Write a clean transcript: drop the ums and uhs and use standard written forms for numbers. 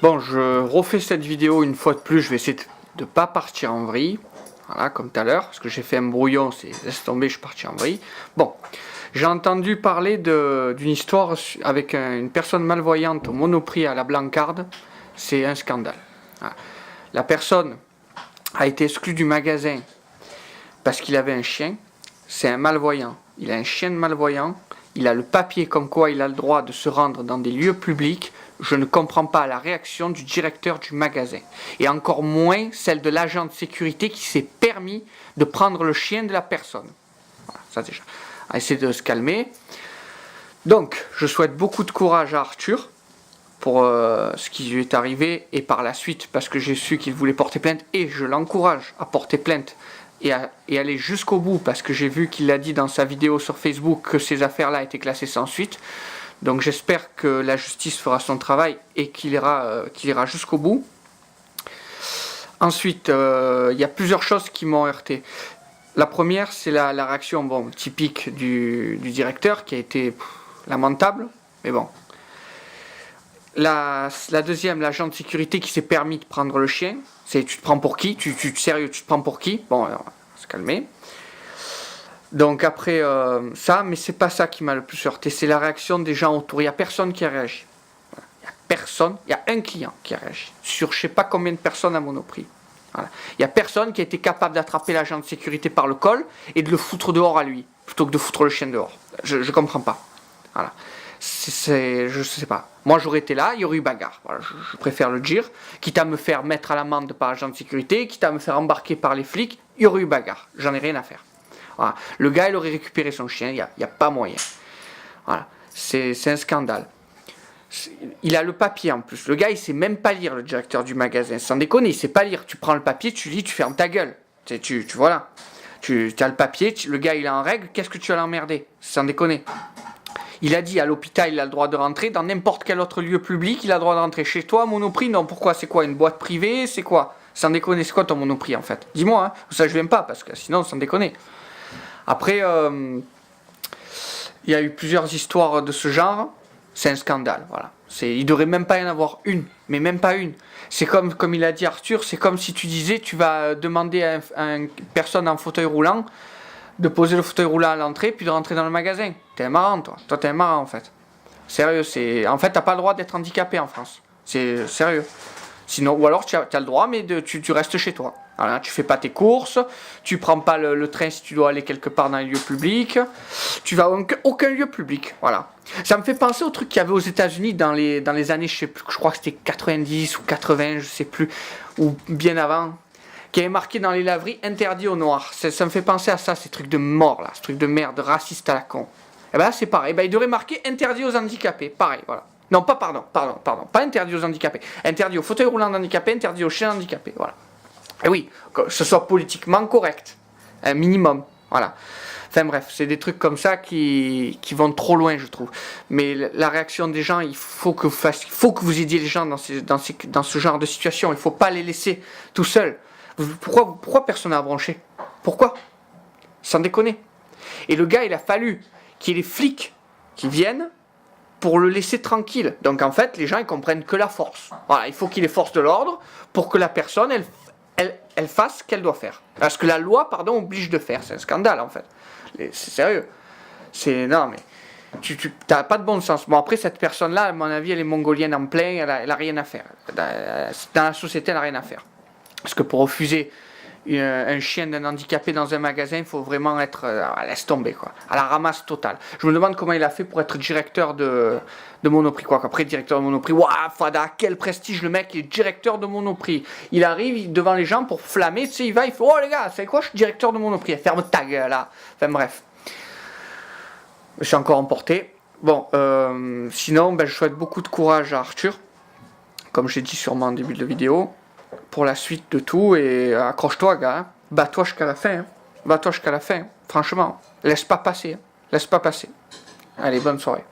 Bon, je refais cette vidéo une fois de plus, je vais essayer de ne pas partir en vrille. Voilà, comme tout à l'heure, parce que j'ai fait un brouillon, c'est laisse tomber, je suis parti en vrille. Bon, j'ai entendu parler d'une histoire avec une personne malvoyante au Monoprix à la Blancarde. C'est un scandale. Voilà. La personne a été exclue du magasin parce qu'il avait un chien. C'est un malvoyant. Il a un chien de malvoyant. Il a le papier comme quoi il a le droit de se rendre dans des lieux publics. Je ne comprends pas la réaction du directeur du magasin. Et encore moins celle de l'agent de sécurité qui s'est permis de prendre le chien de la personne. Voilà, ça déjà. On va essayer de se calmer. Donc, je souhaite beaucoup de courage à Arthur pour ce qui lui est arrivé et par la suite, parce que j'ai su qu'il voulait porter plainte et je l'encourage à porter plainte et aller jusqu'au bout, parce que j'ai vu qu'il a dit dans sa vidéo sur Facebook que ces affaires-là étaient classées sans suite. Donc j'espère que la justice fera son travail et qu'il ira jusqu'au bout. Ensuite, il y a plusieurs choses qui m'ont heurté. La première, c'est la réaction typique du directeur qui a été lamentable, mais bon. La deuxième, l'agent de sécurité qui s'est permis de prendre le chien. C'est tu te prends pour qui? Sérieux, tu te prends pour qui? Bon, alors, on va se calmer. Donc après ça, mais c'est pas ça qui m'a le plus heurté, c'est la réaction des gens autour. Il n'y a personne qui a réagi. Voilà. Il n'y a personne, il y a un client qui a réagi. Sur je sais pas combien de personnes à Monoprix. Voilà. Il n'y a personne qui a été capable d'attraper l'agent de sécurité par le col et de le foutre dehors à lui, plutôt que de foutre le chien dehors. Je comprends pas. Voilà. Je sais pas. Moi j'aurais été là, il y aurait eu bagarre. Voilà, je préfère le dire. Quitte à me faire mettre à l'amende par l'agent de sécurité, quitte à me faire embarquer par les flics, il y aurait eu bagarre. J'en ai rien à faire. Voilà. Le gars, il aurait récupéré son chien, il n'y a pas moyen. Voilà. C'est un scandale. Il a le papier en plus. Le gars, il sait même pas lire, le directeur du magasin. Sans déconner, il sait pas lire. Tu prends le papier, tu lis, tu fermes ta gueule. Voilà. Tu as le papier, le gars, il est en règle, qu'est-ce que tu vas l'emmerder? Sans déconner. Il a dit à l'hôpital, il a le droit de rentrer. Dans n'importe quel autre lieu public, il a le droit de rentrer. Chez toi, Monoprix, non. Pourquoi? C'est quoi? Une boîte privée? C'est quoi? Sans déconner, c'est quoi ton Monoprix en fait? Dis-moi, hein. Ça je viens pas, parce que sinon, sans déconner. Après, il y a eu plusieurs histoires de ce genre. C'est un scandale, voilà. Il ne devrait même pas y en avoir une, mais même pas une. C'est comme il a dit Arthur, c'est comme si tu disais, tu vas demander à une personne en fauteuil roulant de poser le fauteuil roulant à l'entrée, puis de rentrer dans le magasin. T'es un marrant, toi. Toi, t'es un marrant, en fait. Sérieux, en fait, t'as pas le droit d'être handicapé en France. C'est sérieux. Sinon, ou alors tu as le droit, mais tu restes chez toi. Voilà, tu fais pas tes courses, tu prends pas le train si tu dois aller quelque part dans les lieux publics, tu vas à aucun lieu public. Voilà. Ça me fait penser au truc qu'il y avait aux États-Unis dans les années, je sais plus, je crois que c'était 90 ou 80, je sais plus, ou bien avant, qui avait marqué dans les laveries interdit aux noirs. Ça me fait penser à ça, ces trucs de mort là, ce truc de merde, raciste à la con. Et ben là c'est pareil, il devrait marquer interdit aux handicapés, pareil, voilà. Non, pardon, pas interdit aux handicapés. Interdit aux fauteuils roulants handicapés, interdit aux chiens handicapés, voilà. Et oui, que ce soit politiquement correct, un minimum, voilà. Enfin bref, c'est des trucs comme ça qui vont trop loin, je trouve. Mais la réaction des gens, il faut que vous aidiez les gens dans ce genre de situation. Il ne faut pas les laisser tout seuls. Pourquoi personne n'a branché? Pourquoi? Sans déconner. Et le gars, il a fallu qu'il y ait les flics qui viennent pour le laisser tranquille. Donc en fait, les gens ils comprennent que la force. Voilà, il faut qu'il y ait les forces de l'ordre pour que la personne elle fasse ce qu'elle doit faire. Parce que la loi, oblige de faire. C'est un scandale en fait. C'est sérieux. Non mais tu n'as pas de bon sens. Bon après cette personne-là, à mon avis, elle est mongolienne en plein. Elle a rien à faire. Dans la société, elle n'a rien à faire. Parce que pour refuser un chien d'un handicapé dans un magasin, il faut vraiment être laisse tomber quoi, à la ramasse totale. Je me demande comment il a fait pour être directeur de Monoprix quoi. Après directeur de Monoprix, waouh, Fada, quel prestige, le mec il est directeur de Monoprix. Il arrive devant les gens pour flammer, tu sais, il fait oh les gars, c'est quoi, je suis directeur de Monoprix. Ferme ta gueule là. Enfin bref, je suis encore emporté. Bon, sinon je souhaite beaucoup de courage à Arthur, comme j'ai dit sûrement en début de vidéo, pour la suite de tout, et accroche-toi gars, hein. Bats-toi jusqu'à la fin, hein. Bats-toi jusqu'à la fin, hein. Franchement, laisse pas passer, hein. Laisse pas passer. Allez, bonne soirée.